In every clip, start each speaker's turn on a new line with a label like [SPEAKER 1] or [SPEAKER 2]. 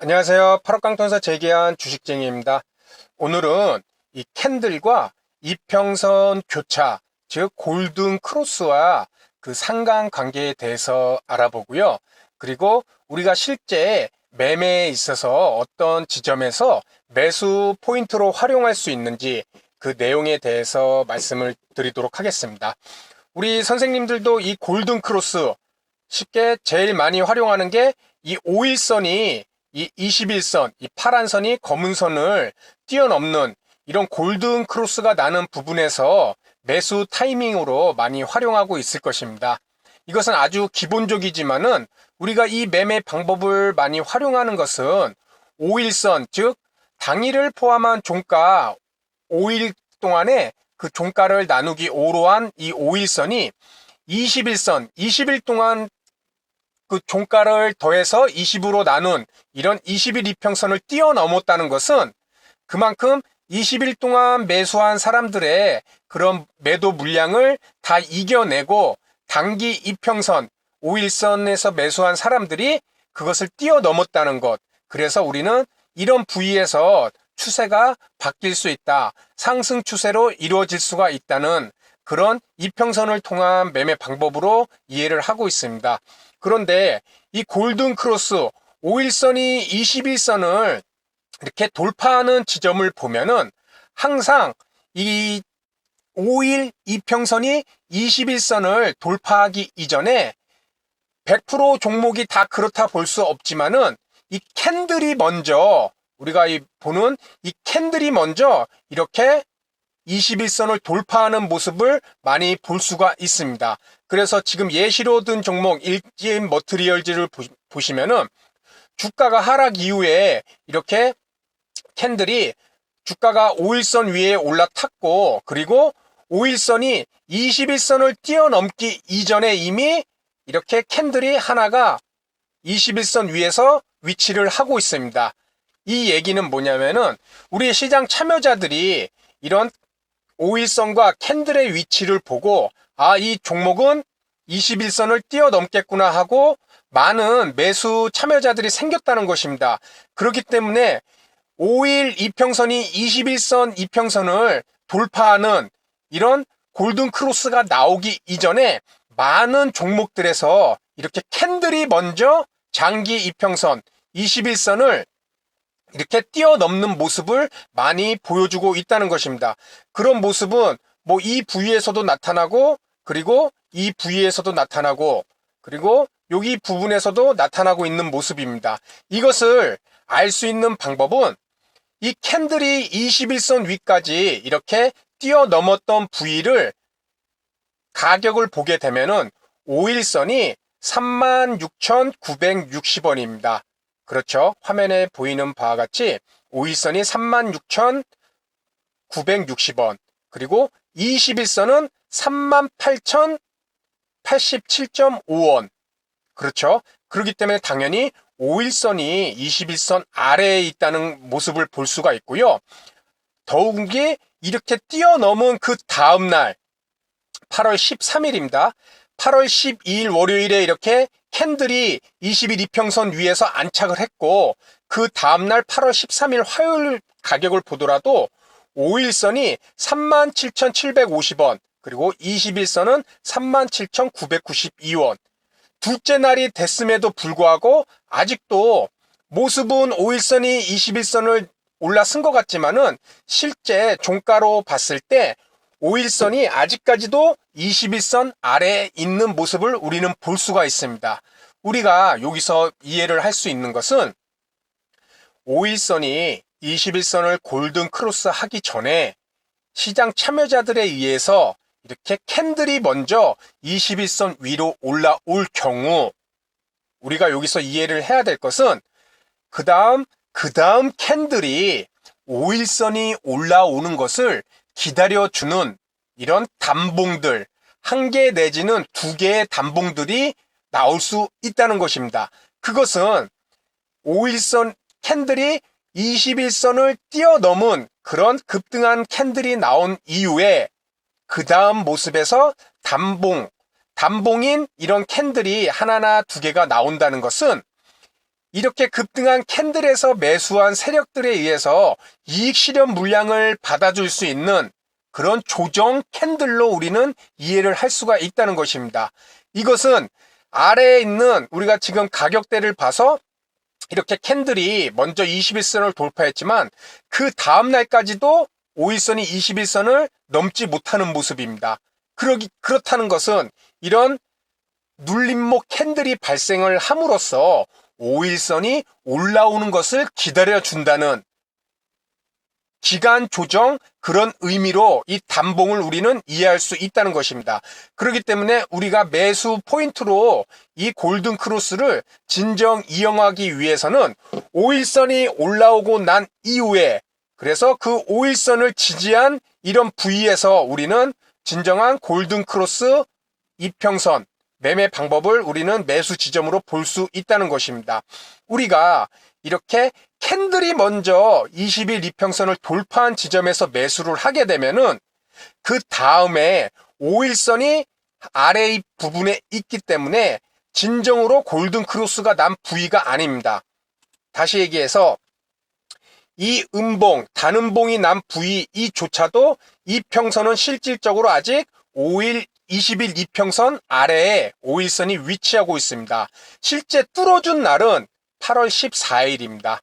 [SPEAKER 1] 안녕하세요. 8억 강통에서 재기한 주식쟁이입니다. 오늘은 이 캔들과 이평선 교차, 즉 골든 크로스와 그 상관관계에 대해서 알아보고요. 그리고 우리가 실제 매매에 있어서 어떤 지점에서 매수 포인트로 활용할 수 있는지 그 내용에 대해서 말씀을 드리도록 하겠습니다. 우리 선생님들도 이 골든 크로스 쉽게 제일 많이 활용하는 게 이 5일선이 이 21선, 이 파란 선이 검은 선을 뛰어넘는 이런 골든 크로스가 나는 부분에서 매수 타이밍으로 많이 활용하고 있을 것입니다. 이것은 아주 기본적이지만은 우리가 이 매매 방법을 많이 활용하는 것은 5일선, 즉 당일을 포함한 종가 5일 동안에 그 종가를 나누기 5로 한 이 5일선이 21선, 20일 동안 그 종가를 더해서 20으로 나눈 이런 20일 이평선을 뛰어넘었다는 것은 그만큼 20일 동안 매수한 사람들의 그런 매도 물량을 다 이겨내고 단기 이평선, 5일선에서 매수한 사람들이 그것을 뛰어넘었다는 것. 그래서 우리는 이런 부위에서 추세가 바뀔 수 있다. 상승 추세로 이루어질 수가 있다는 그런 이평선을 통한 매매 방법으로 이해를 하고 있습니다. 그런데 이 골든 크로스 5일선이 21선을 이렇게 돌파하는 지점을 보면은 항상 이 5일 이평선이 21선을 돌파하기 이전에 100% 종목이 다 그렇다 볼 수 없지만은 이 캔들이 먼저 우리가 보는 이 캔들이 먼저 이렇게 21선을 돌파하는 모습을 많이 볼 수가 있습니다. 그래서 지금 예시로 든 종목 일진 머트리얼즈를 보시면은 주가가 하락 이후에 이렇게 캔들이 주가가 5일선 위에 올라탔고 그리고 5일선이 21선을 뛰어넘기 이전에 이미 이렇게 캔들이 하나가 21선 위에서 위치를 하고 있습니다. 이 얘기는 뭐냐면은 우리 시장 참여자들이 이런 5일선과 캔들의 위치를 보고 이 종목은 21선을 뛰어넘겠구나 하고 많은 매수 참여자들이 생겼다는 것입니다. 그렇기 때문에 5일 이평선이 21선 이평선을 돌파하는 이런 골든 크로스가 나오기 이전에 많은 종목들에서 이렇게 캔들이 먼저 장기 이평선 21선을 이렇게 뛰어넘는 모습을 많이 보여주고 있다는 것입니다. 그런 모습은 뭐 이 부위에서도 나타나고 그리고 이 부위에서도 나타나고 그리고 여기 부분에서도 나타나고 있는 모습입니다. 이것을 알 수 있는 방법은 이 캔들이 21선 위까지 이렇게 뛰어넘었던 부위를 가격을 보게 되면은 5일선이 36,960원입니다. 그렇죠. 화면에 보이는 바와 같이 5일선이 36,960원 그리고 21선은 38,087.5원 그렇죠. 그렇기 때문에 당연히 5일선이 21선 아래에 있다는 모습을 볼 수가 있고요. 더욱이 이렇게 뛰어넘은 그 다음날 8월 13일입니다. 8월 12일 월요일에 이렇게 캔들이 20일 이평선 위에서 안착을 했고 그 다음날 8월 13일 화요일 가격을 보더라도 5일선이 37,750원 그리고 21선은 37,992원 둘째 날이 됐음에도 불구하고 아직도 모습은 5일선이 21선을 올라선 것 같지만은 실제 종가로 봤을 때 5일선이 아직까지도 21선 아래에 있는 모습을 우리는 볼 수가 있습니다. 우리가 여기서 이해를 할 수 있는 것은 5일선이 21선을 골든 크로스 하기 전에 시장 참여자들에 의해서 이렇게 캔들이 먼저 21선 위로 올라올 경우 우리가 여기서 이해를 해야 될 것은 그 다음 캔들이 5일선이 올라오는 것을 기다려주는 이런 단봉들 한 개 내지는 두 개의 단봉들이 나올 수 있다는 것입니다. 그것은 5일선 캔들이 21선을 뛰어넘은 그런 급등한 캔들이 나온 이후에 그 다음 모습에서 단봉인 이런 캔들이 하나나 두 개가 나온다는 것은 이렇게 급등한 캔들에서 매수한 세력들에 의해서 이익 실현 물량을 받아줄 수 있는 그런 조정 캔들로 우리는 이해를 할 수가 있다는 것입니다. 이것은 아래에 있는 우리가 지금 가격대를 봐서 이렇게 캔들이 먼저 21선을 돌파했지만 그 다음 날까지도 5일선이 21선을 넘지 못하는 모습입니다. 그렇다는 것은 이런 눌림목 캔들이 발생을 함으로써 5일선이 올라오는 것을 기다려준다는 기간 조정 그런 의미로 이 단봉을 우리는 이해할 수 있다는 것입니다. 그렇기 때문에 우리가 매수 포인트로 이 골든 크로스를 진정 이용하기 위해서는 5일선이 올라오고 난 이후에 그래서 그 5일선을 지지한 이런 부위에서 우리는 진정한 골든 크로스 이평선 매매 방법을 우리는 매수 지점으로 볼 수 있다는 것입니다. 우리가 이렇게 캔들이 먼저 20일 이평선을 돌파한 지점에서 매수를 하게 되면은 그 다음에 5일선이 아래 부분에 있기 때문에 진정으로 골든 크로스가 난 부위가 아닙니다. 다시 얘기해서 이 음봉, 단음봉이 난 부위 이조차도 이평선은 실질적으로 아직 5일 20일 이평선 아래에 5일선이 위치하고 있습니다. 실제 뚫어준 날은 8월 14일입니다.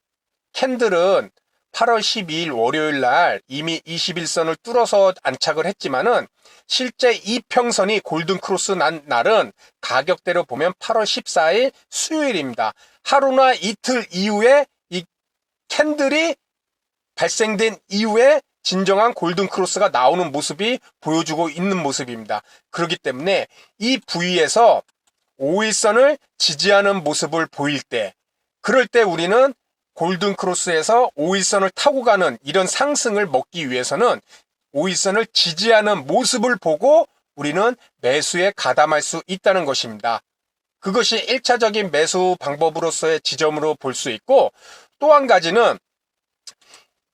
[SPEAKER 1] 캔들은 8월 12일 월요일 날 이미 21선을 뚫어서 안착을 했지만은 실제 이평선이 골든 크로스 난 날은 가격대로 보면 8월 14일 수요일입니다. 하루나 이틀 이후에 이 캔들이 발생된 이후에 진정한 골든 크로스가 나오는 모습이 보여주고 있는 모습입니다. 그렇기 때문에 이 부위에서 5일선을 지지하는 모습을 보일 때 그럴 때 우리는 골든 크로스에서 5일선을 타고 가는 이런 상승을 먹기 위해서는 5일선을 지지하는 모습을 보고 우리는 매수에 가담할 수 있다는 것입니다. 그것이 1차적인 매수 방법으로서의 지점으로 볼 수 있고 또 한 가지는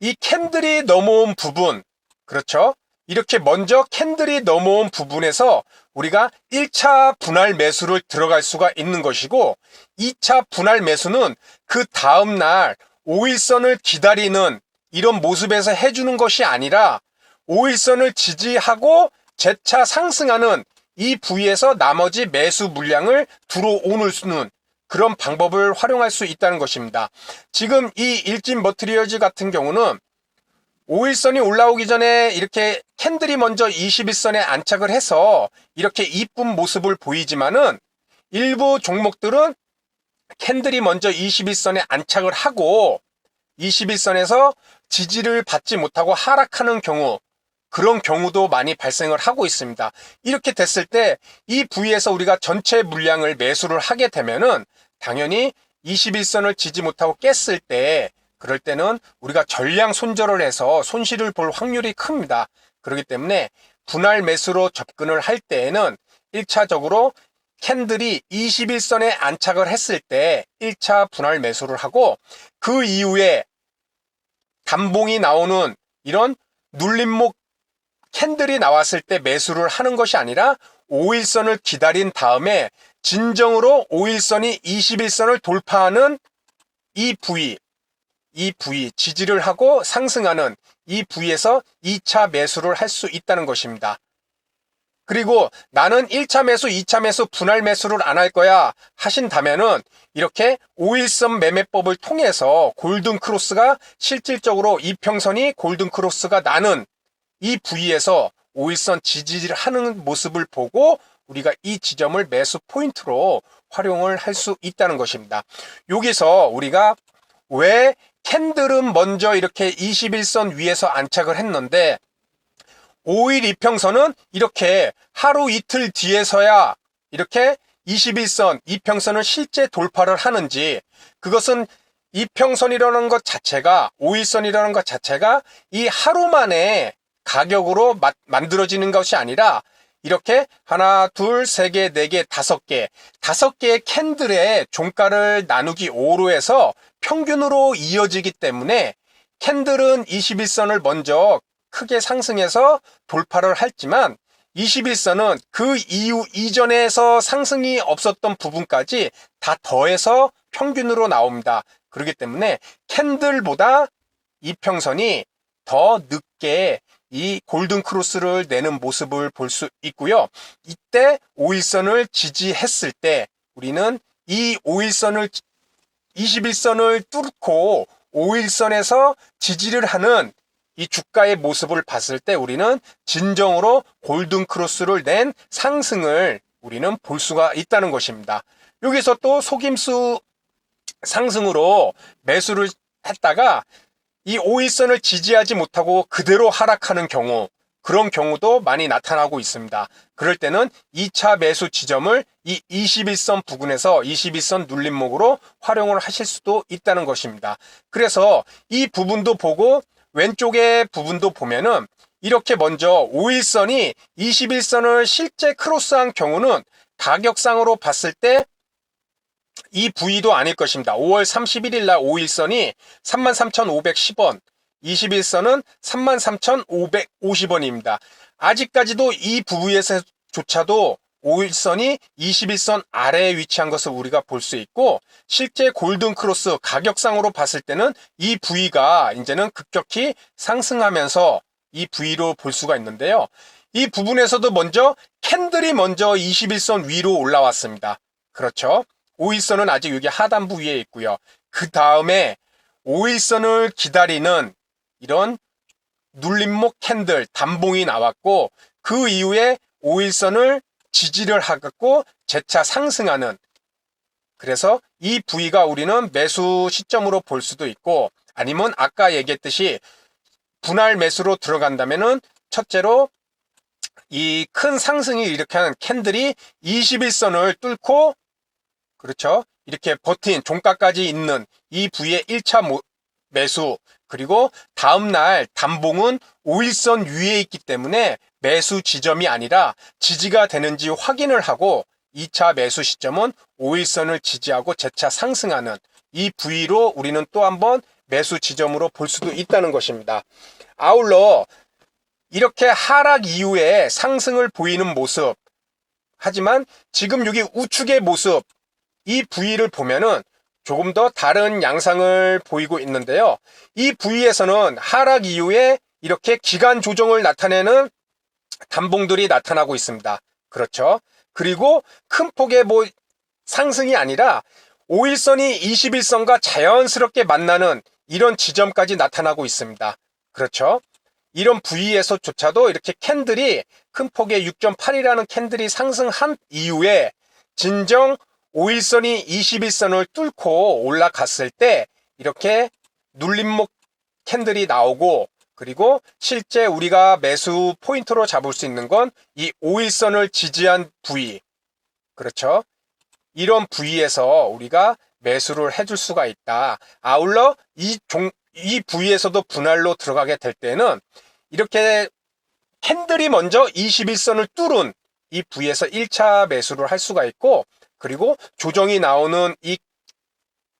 [SPEAKER 1] 이 캔들이 넘어온 부분, 그렇죠? 이렇게 먼저 캔들이 넘어온 부분에서 우리가 1차 분할 매수를 들어갈 수가 있는 것이고 2차 분할 매수는 그 다음날 5일선을 기다리는 이런 모습에서 해주는 것이 아니라 5일선을 지지하고 재차 상승하는 이 부위에서 나머지 매수 물량을 들어오는 수는 그런 방법을 활용할 수 있다는 것입니다. 지금 이 일진 머티리얼즈 같은 경우는 5일선이 올라오기 전에 이렇게 캔들이 먼저 21선에 안착을 해서 이렇게 이쁜 모습을 보이지만은 일부 종목들은 캔들이 먼저 21선에 안착을 하고 21선에서 지지를 받지 못하고 하락하는 경우 그런 경우도 많이 발생을 하고 있습니다. 이렇게 됐을 때 이 부위에서 우리가 전체 물량을 매수를 하게 되면은 당연히 21선을 지지 못하고 깼을 때 그럴 때는 우리가 전량 손절을 해서 손실을 볼 확률이 큽니다. 그렇기 때문에 분할 매수로 접근을 할 때에는 1차적으로 캔들이 21선에 안착을 했을 때 1차 분할 매수를 하고 그 이후에 단봉이 나오는 이런 눌림목 캔들이 나왔을 때 매수를 하는 것이 아니라 5일선을 기다린 다음에 진정으로 5일선이 21선을 돌파하는 이 부위 지지를 하고 상승하는 이 부위에서 2차 매수를 할 수 있다는 것입니다. 그리고 나는 1차 매수, 2차 매수, 분할 매수를 안 할 거야 하신다면은 이렇게 5일선 매매법을 통해서 골든 크로스가 실질적으로 이평선이 골든 크로스가 나는 이 부위에서 5일선 지지를 하는 모습을 보고 우리가 이 지점을 매수 포인트로 활용을 할 수 있다는 것입니다. 여기서 우리가 왜 캔들은 먼저 이렇게 21선 위에서 안착을 했는데 5일 이평선은 이렇게 하루 이틀 뒤에서야 이렇게 21선 이평선을 실제 돌파를 하는지 그것은 이평선이라는 것 자체가 5일선이라는 것 자체가 이 하루 만에 가격으로 만들어지는 것이 아니라 이렇게 하나, 둘, 세 개, 네 개, 다섯 개의 캔들의 종가를 나누기 5로 해서 평균으로 이어지기 때문에 캔들은 21선을 먼저 크게 상승해서 돌파를 했지만 21선은 그 이후 이전에서 상승이 없었던 부분까지 다 더해서 평균으로 나옵니다. 그렇기 때문에 캔들보다 이평선이 더 늦게 이 골든 크로스를 내는 모습을 볼 수 있고요. 이때 5일선을 지지했을 때 우리는 이 5일선을 21선을 뚫고 5일선에서 지지를 하는 이 주가의 모습을 봤을 때 우리는 진정으로 골든 크로스를 낸 상승을 우리는 볼 수가 있다는 것입니다. 여기서 또 속임수 상승으로 매수를 했다가 이 5일선을 지지하지 못하고 그대로 하락하는 경우, 그런 경우도 많이 나타나고 있습니다. 그럴 때는 2차 매수 지점을 이 21선 부근에서 21선 눌림목으로 활용을 하실 수도 있다는 것입니다. 그래서 이 부분도 보고 왼쪽의 부분도 보면은 이렇게 먼저 5일선이 21선을 실제 크로스한 경우는 가격상으로 봤을 때 이 부위도 아닐 것입니다. 5월 31일 날 5일선이 33,510원, 21선은 33,550원입니다. 아직까지도 이 부위에서조차도 5일선이 21선 아래에 위치한 것을 우리가 볼 수 있고, 실제 골든 크로스 가격상으로 봤을 때는 이 부위가 이제는 급격히 상승하면서 이 부위로 볼 수가 있는데요. 이 부분에서도 먼저 캔들이 먼저 21선 위로 올라왔습니다. 그렇죠. 5일선은 아직 여기 하단부 위에 있고요. 그 다음에 5일선을 기다리는 이런 눌림목 캔들, 단봉이 나왔고, 그 이후에 5일선을 지지를 하고 재차 상승하는, 그래서 이 부위가 우리는 매수 시점으로 볼 수도 있고, 아니면 아까 얘기했듯이 분할 매수로 들어간다면은 첫째로 이 큰 상승이 일으키는 캔들이 21선을 뚫고, 그렇죠, 이렇게 버틴 종가까지 있는 이 부위의 1차 매수, 그리고 다음날 단봉은 5일선 위에 있기 때문에 매수 지점이 아니라 지지가 되는지 확인을 하고 2차 매수 시점은 5일선을 지지하고 재차 상승하는 이 부위로 우리는 또 한번 매수 지점으로 볼 수도 있다는 것입니다. 아울러 이렇게 하락 이후에 상승을 보이는 모습, 하지만 지금 여기 우측의 모습, 이 부위를 보면은 조금 더 다른 양상을 보이고 있는데요. 이 부위에서는 하락 이후에 이렇게 기간 조정을 나타내는 단봉들이 나타나고 있습니다. 그렇죠. 그리고 큰 폭의 상승이 아니라 5일선이 21선과 자연스럽게 만나는 이런 지점까지 나타나고 있습니다. 그렇죠. 이런 부위에서조차도 이렇게 캔들이 큰 폭의 6.8이라는 캔들이 상승한 이후에 진정 5일선이 21선을 뚫고 올라갔을 때 이렇게 눌림목 캔들이 나오고, 그리고 실제 우리가 매수 포인트로 잡을 수 있는 건 이 5일선을 지지한 부위, 그렇죠. 이런 부위에서 우리가 매수를 해줄 수가 있다. 아울러 이 부위에서도 분할로 들어가게 될 때는 이렇게 캔들이 먼저 21선을 뚫은 이 부위에서 1차 매수를 할 수가 있고, 그리고 조정이 나오는 이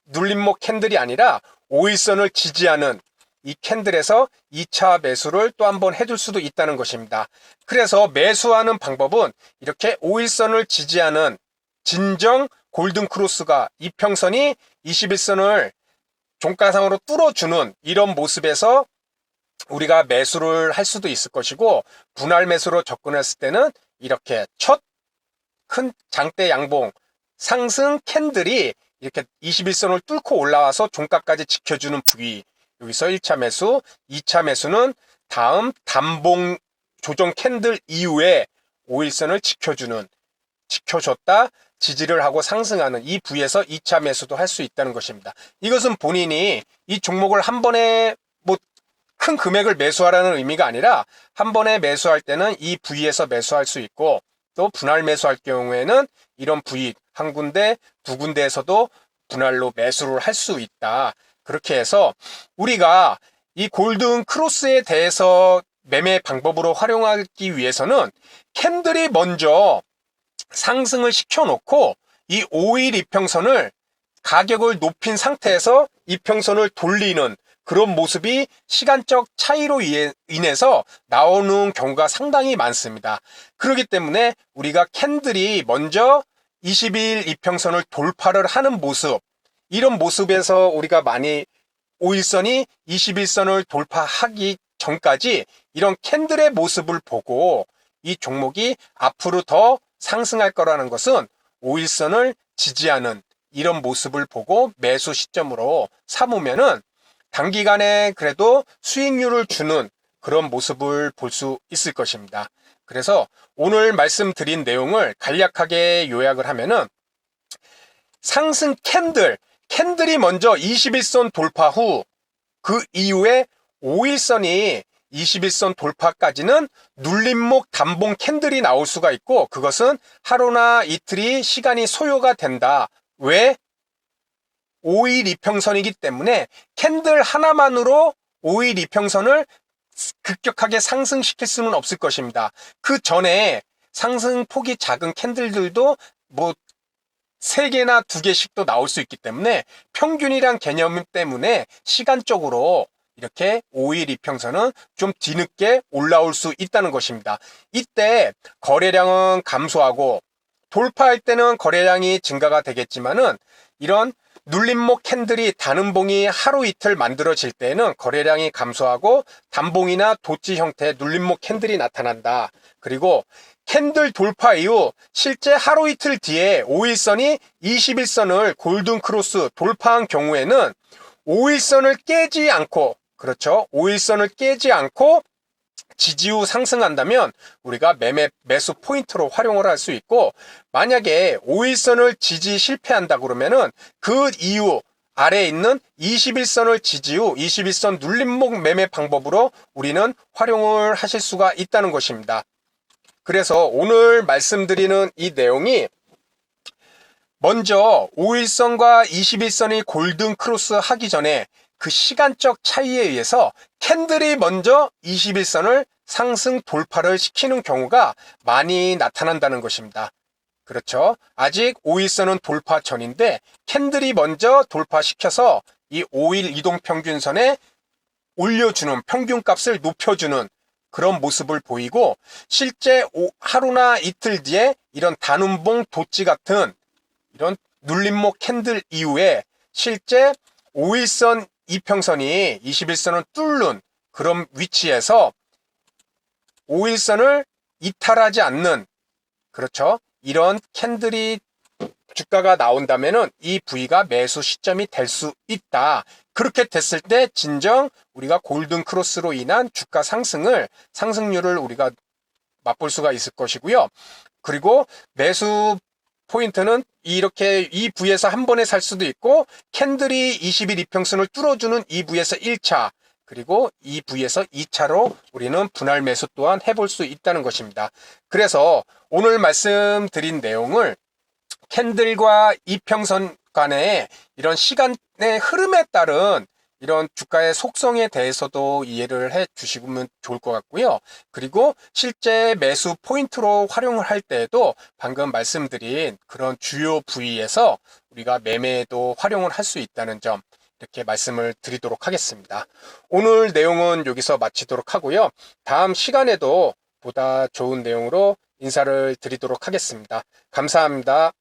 [SPEAKER 1] 눌림목 캔들이 아니라 5일선을 지지하는 이 캔들에서 2차 매수를 또 한번 해줄 수도 있다는 것입니다. 그래서 매수하는 방법은 이렇게 5일선을 지지하는 진정 골든 크로스가 이평선이 21선을 종가상으로 뚫어주는 이런 모습에서 우리가 매수를 할 수도 있을 것이고, 분할 매수로 접근했을 때는 이렇게 첫 큰 장대 양봉 상승 캔들이 이렇게 21선을 뚫고 올라와서 종가까지 지켜주는 부위, 여기서 1차 매수, 2차 매수는 다음 단봉 조정 캔들 이후에 5일선을 지켜줬다 지지를 하고 상승하는 이 부위에서 2차 매수도 할 수 있다는 것입니다. 이것은 본인이 이 종목을 한 번에 큰 금액을 매수하라는 의미가 아니라 한 번에 매수할 때는 이 부위에서 매수할 수 있고, 또 분할 매수할 경우에는 이런 부위 한 군데, 두 군데에서도 분할로 매수를 할 수 있다. 그렇게 해서 우리가 이 골든 크로스에 대해서 매매 방법으로 활용하기 위해서는 캔들이 먼저 상승을 시켜놓고 이 5일 이평선을 가격을 높인 상태에서 이평선을 돌리는 그런 모습이 시간적 차이로 인해서 나오는 경우가 상당히 많습니다. 그렇기 때문에 우리가 캔들이 먼저 20일 이평선을 돌파를 하는 모습, 이런 모습에서 우리가 많이 5일선이 21선을 돌파하기 전까지 이런 캔들의 모습을 보고 이 종목이 앞으로 더 상승할 거라는 것은 5일선을 지지하는 이런 모습을 보고 매수 시점으로 삼으면은 단기간에 그래도 수익률을 주는 그런 모습을 볼 수 있을 것입니다. 그래서 오늘 말씀드린 내용을 간략하게 요약을 하면은 상승 캔들이 먼저 21선 돌파 후 그 이후에 5일선이 21선 돌파까지는 눌림목 단봉 캔들이 나올 수가 있고 그것은 하루나 이틀이 시간이 소요가 된다. 왜? 5일 이평선이기 때문에 캔들 하나만으로 5일 이평선을 급격하게 상승시킬 수는 없을 것입니다. 그 전에 상승폭이 작은 캔들들도 뭐 3개나 2개씩도 나올 수 있기 때문에 평균이란 개념 때문에 시간적으로 이렇게 5일 이평선은 좀 뒤늦게 올라올 수 있다는 것입니다. 이때 거래량은 감소하고 돌파할 때는 거래량이 증가가 되겠지만은 이런 눌림목 캔들이 단음봉이 하루 이틀 만들어질 때에는 거래량이 감소하고 단봉이나 도치 형태의 눌림목 캔들이 나타난다. 그리고 캔들 돌파 이후 실제 하루 이틀 뒤에 5일선이 21선을 골든 크로스 돌파한 경우에는 5일선을 깨지 않고 그렇죠. 5일선을 깨지 않고 지지 후 상승한다면 우리가 매수 포인트로 활용을 할 수 있고 만약에 5일선을 지지 실패한다 그러면은 그 이후 아래에 있는 21선을 지지 후 21선 눌림목 매매 방법으로 우리는 활용을 하실 수가 있다는 것입니다. 그래서 오늘 말씀드리는 이 내용이 먼저 5일선과 21선이 골든 크로스 하기 전에 그 시간적 차이에 의해서 캔들이 먼저 21선을 상승 돌파를 시키는 경우가 많이 나타난다는 것입니다. 그렇죠. 아직 5일선은 돌파 전인데 캔들이 먼저 돌파시켜서 이 5일 이동평균선에 올려주는 평균값을 높여주는 그런 모습을 보이고 실제 하루나 이틀 뒤에 이런 단음봉 도치 같은 이런 눌림목 캔들 이후에 실제 5일선 이평선이 21선을 뚫는 그런 위치에서 5일선을 이탈하지 않는 그렇죠. 이런 캔들이 주가가 나온다면은 이 부위가 매수 시점이 될 수 있다. 그렇게 됐을 때 진정 우리가 골든 크로스로 인한 주가 상승률을 우리가 맛볼 수가 있을 것이고요. 그리고 매수 포인트는 이렇게 이 부위에서 한 번에 살 수도 있고 캔들이 20일 이평선을 뚫어주는 이 부위에서 1차 그리고 이 부위에서 2차로 우리는 분할 매수 또한 해볼 수 있다는 것입니다. 그래서 오늘 말씀드린 내용을 캔들과 이평선 간의 이런 시간의 흐름에 따른 이런 주가의 속성에 대해서도 이해를 해 주시면 좋을 것 같고요. 그리고 실제 매수 포인트로 활용을 할 때에도 방금 말씀드린 그런 주요 부위에서 우리가 매매에도 활용을 할 수 있다는 점 이렇게 말씀을 드리도록 하겠습니다. 오늘 내용은 여기서 마치도록 하고요. 다음 시간에도 보다 좋은 내용으로 인사를 드리도록 하겠습니다. 감사합니다.